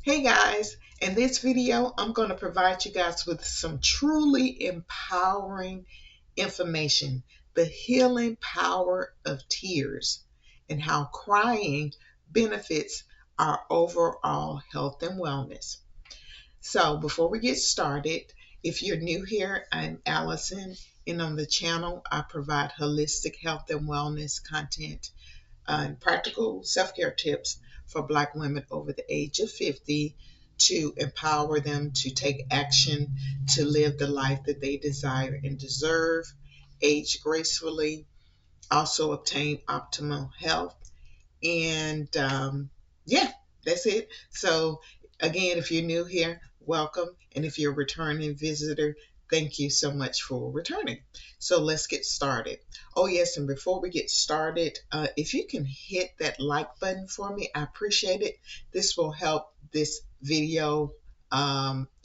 Hey guys, in this video, I'm going to provide you guys with some truly empowering information, the healing power of tears, and how crying benefits our overall health and wellness. So before we get started, if you're new here, I'm Allison, and on the channel, I provide holistic health and wellness content and practical self-care tips for Black women over the age of 50 to empower them to take action to live the life that they desire and deserve, age gracefully, also obtain optimal health. And yeah, that's it. So again, if you're new here, welcome. And if you're a returning visitor, thank you so much for returning. So let's get started. Oh yes, and before we get started, if you can hit that like button for me, I appreciate it. This will help this video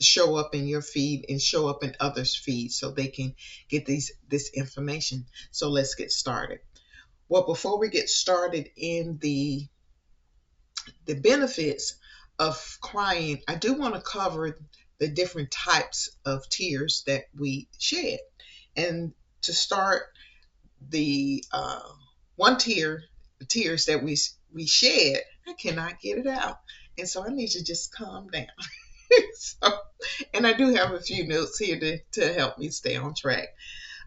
show up in your feed and show up in others' feeds so they can get this information. So let's get started. Well, before we get started in the benefits of crying, I do want to cover the different types of tears that we shed. And to start, the one the tears that we shed, I cannot get it out, and so I need to just calm down. So, and I do have a few notes here to help me stay on track.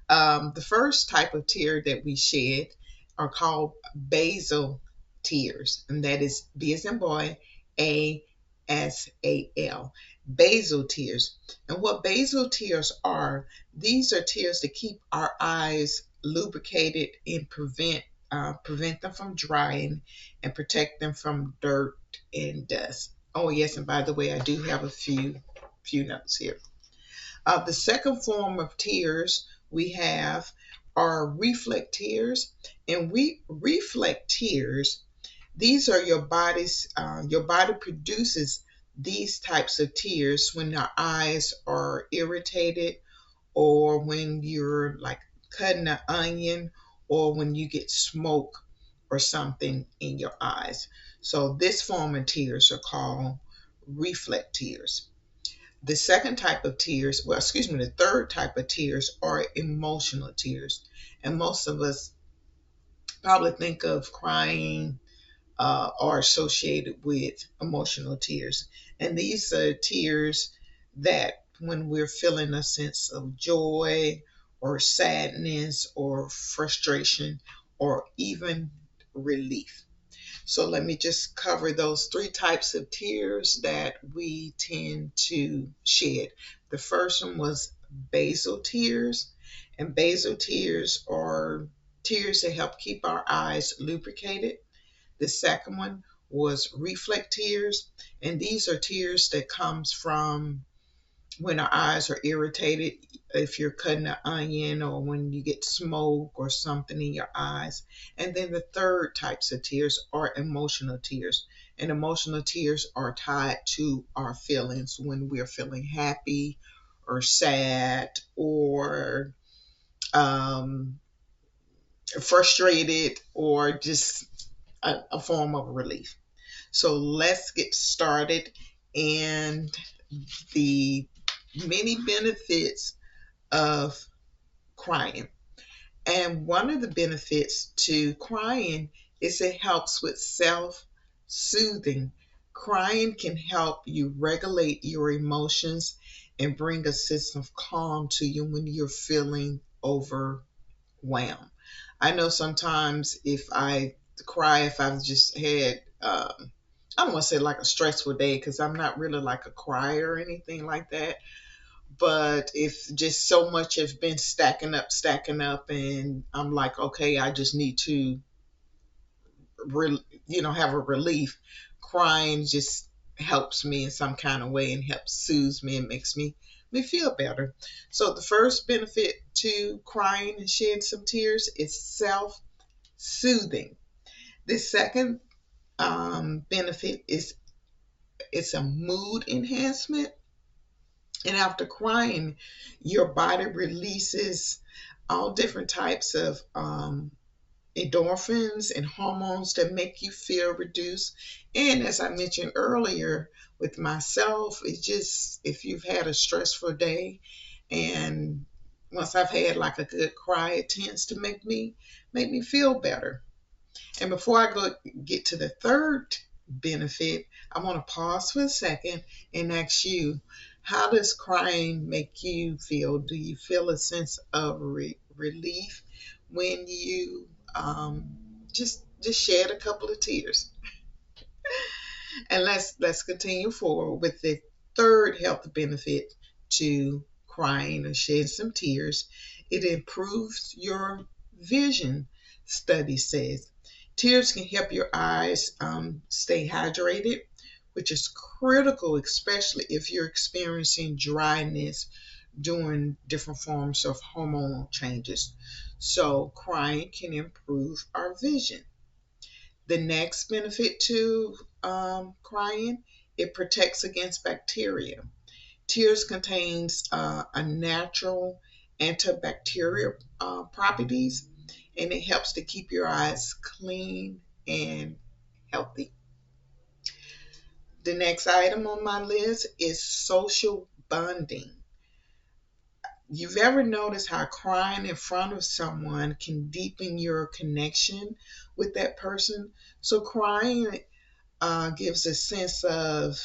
The first type of tear that we shed are called basal tears, and that is B as in boy, ASAL. Basal tears. And what basal tears are, these are tears that keep our eyes lubricated and prevent them from drying and protect them from dirt and dust. Oh yes, and by the way, I do have a few notes here. The second form of tears we have are reflect tears, and we reflect tears. These are your body produces these types of tears when our eyes are irritated, or when you're like cutting an onion, or when you get smoke or something in your eyes. So this form of tears are called reflect tears. The second type of tears, well, excuse me, the third type of tears are emotional tears. And most of us probably think of crying are associated with emotional tears. And these are tears that when we're feeling a sense of joy or sadness or frustration or even relief. So let me just cover those three types of tears that we tend to shed. The first one was basal tears, and basal tears are tears that help keep our eyes lubricated. The second one was reflect tears, and these are tears that comes from when our eyes are irritated, if you're cutting an onion, or when you get smoke or something in your eyes. And then the third types of tears are emotional tears. And emotional tears are tied to our feelings when we're feeling happy or sad or um, frustrated, or just a form of relief. So let's get started. And the many benefits of crying. And one of the benefits to crying is it helps with self-soothing. Crying can help you regulate your emotions and bring a sense of calm to you when you're feeling overwhelmed. I know sometimes if I cry, if I've just had I don't want to say like a stressful day, because I'm not really like a crier or anything like that. But if just so much has been stacking up, and I'm like, okay, I just need to, have a relief. Crying just helps me in some kind of way and helps soothe me and makes me feel better. So the first benefit to crying and shedding some tears is self-soothing. The second benefit is it's a mood enhancement. And after crying, your body releases all different types of endorphins and hormones that make you feel reduced. And as I mentioned earlier with myself, it's just if you've had a stressful day, and once I've had like a good cry, it tends to make me feel better. And before I go get to the third benefit, I want to pause for a second and ask you, how does crying make you feel? Do you feel a sense of relief when you just shed a couple of tears? And let's continue forward with the third health benefit to crying or shedding some tears. It improves your vision, study says. Tears can help your eyes stay hydrated, which is critical, especially if you're experiencing dryness during different forms of hormonal changes. So, crying can improve our vision. The next benefit to crying, it protects against bacteria. Tears contains a natural antibacterial properties, and it helps to keep your eyes clean and healthy. The next item on my list is social bonding. You've ever noticed how crying in front of someone can deepen your connection with that person? So crying gives a sense of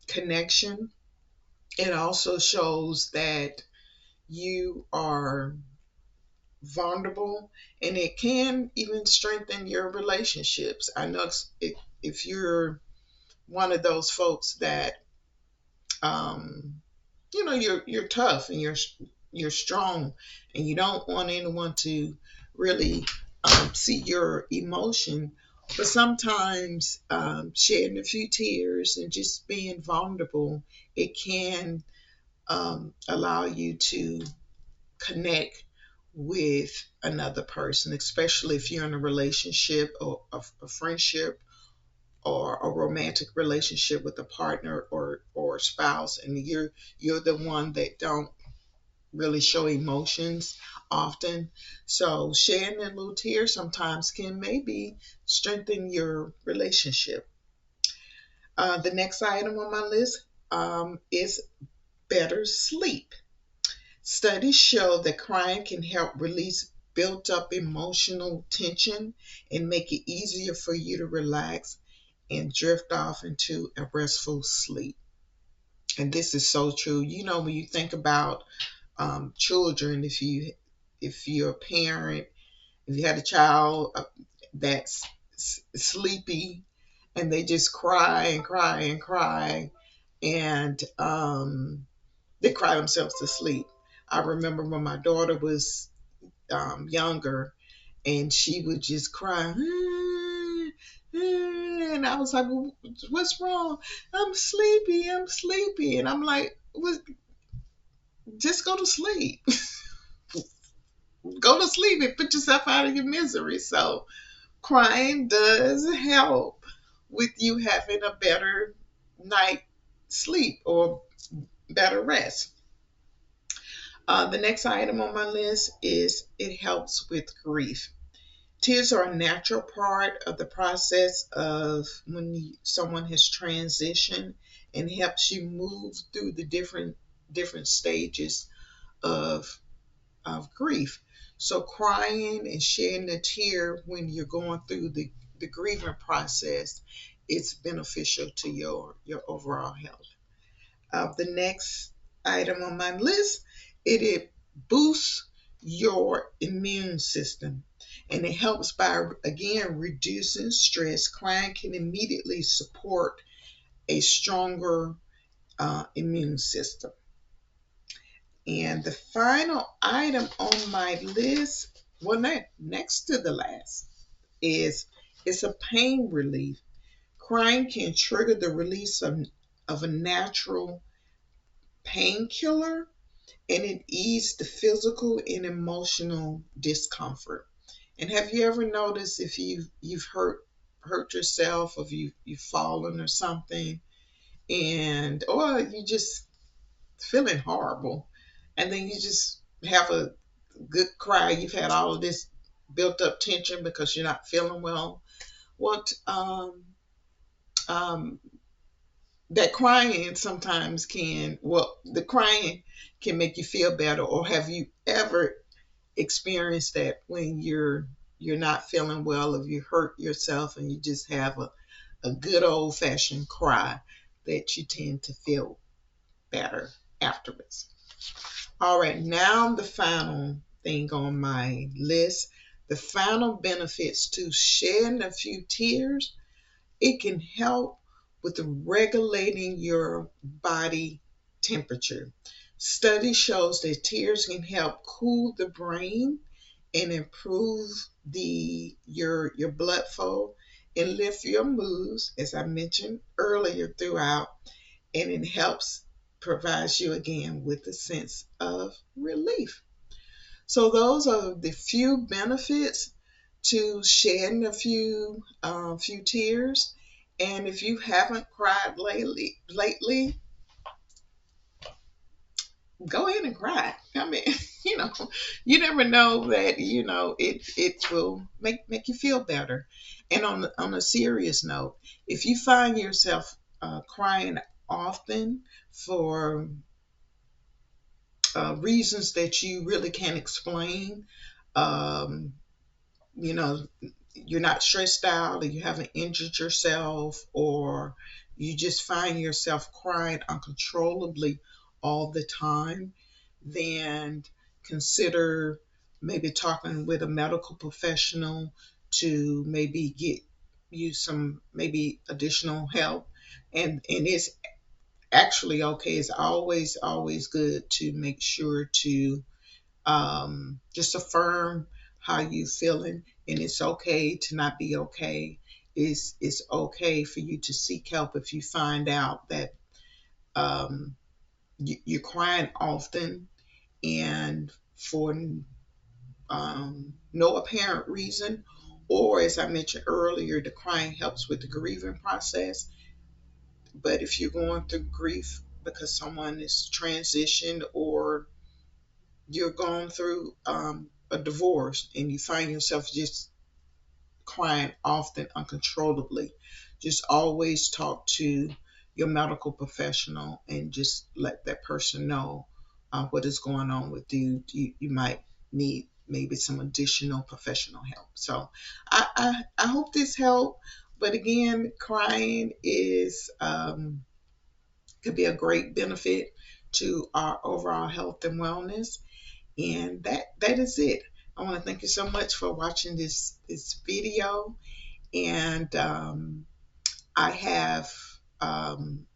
connection. It also shows that you are vulnerable, and it can even strengthen your relationships. I know if you're one of those folks that um, you're tough and you're strong, and you don't want anyone to really see your emotion. But sometimes shedding a few tears and just being vulnerable, it can allow you to connect with another person, especially if you're in a relationship or a friendship or a romantic relationship with a partner or spouse, and you're the one that don't really show emotions often. So shedding a little tear sometimes can maybe strengthen your relationship. The next item on my list is better sleep. Studies show that crying can help release built up emotional tension and make it easier for you to relax and drift off into a restful sleep. And this is so true. When you think about children, if you're a parent, if you had a child that's sleepy, and they just cry and cry and cry, and they cry themselves to sleep. I remember when my daughter was younger, and she would just cry. And I was like, "Well, what's wrong? I'm sleepy. I'm sleepy." And I'm like, well, just go to sleep. Go to sleep and put yourself out of your misery. So crying does help with you having a better night sleep or better rest. The next item on my list is it helps with grief. Tears are a natural part of the process of when someone has transitioned, and helps you move through the different stages of grief. So crying and shedding a tear when you're going through the grieving process, it's beneficial to your overall health. The next item on my list, it boosts your immune system, and it helps by again reducing stress. Crying can immediately support a stronger immune system. And the final item on my list, well, next to the last, is it's a pain relief. Crying can trigger the release of a natural painkiller, and it eases the physical and emotional discomfort. And have you ever noticed if you've hurt yourself, or you've fallen or something, and or you just feeling horrible, and then you just have a good cry. You've had all of this. built up tension because you're not feeling well. What um, that crying sometimes can, well, the crying can make you feel better. Or have you ever experienced that when you're not feeling well, or you hurt yourself and you just have a good old fashioned cry, that you tend to feel better afterwards? All right, now the final thing on my list, the final benefits to shedding a few tears. It can help with regulating your body temperature. Study shows that tears can help cool the brain and improve your blood flow and lift your moods, as I mentioned earlier throughout, and it helps provides you again with a sense of relief. So those are the few benefits to shedding a few tears. And if you haven't cried lately, go ahead and cry. I mean, you know, you never know that it will make you feel better. And on a serious note, if you find yourself crying often for reasons that you really can't explain, um, you know, you're not stressed out, or you haven't injured yourself, or you just find yourself crying uncontrollably all the time, then consider maybe talking with a medical professional to maybe get you some maybe additional help. And it's actually okay. It's always good to make sure to just affirm how you feeling, and it's okay to not be okay. It's okay for you to seek help if you find out that um, you're crying often and for no apparent reason, or as I mentioned earlier, the crying helps with the grieving process. But if you're going through grief because someone is transitioned, or you're going through a divorce and you find yourself just crying often uncontrollably, just always talk to your medical professional and just let that person know what is going on with you. You might need maybe some additional professional help. So I hope this helped. But again, crying is could be a great benefit to our overall health and wellness. And that is it. I want to thank you so much for watching this video. And I have um,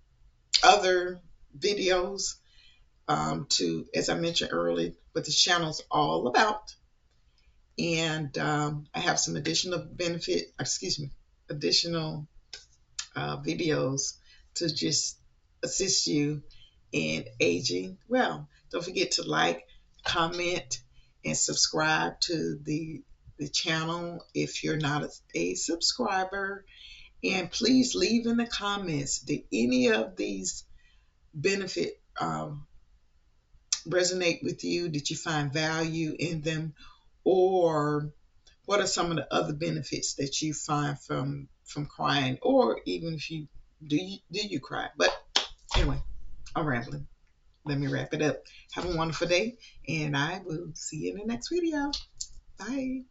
other videos to, as I mentioned earlier, what the channel's all about. And I have some additional videos to just assist you in aging well. Don't forget to like, comment, and subscribe to the channel if you're not a subscriber. And please leave in the comments, did any of these benefit resonate with you? Did you find value in them? Or what are some of the other benefits that you find from crying? Or even if you do you cry? But anyway, I'm rambling. Let me wrap it up. Have a wonderful day, and I will see you in the next video. Bye.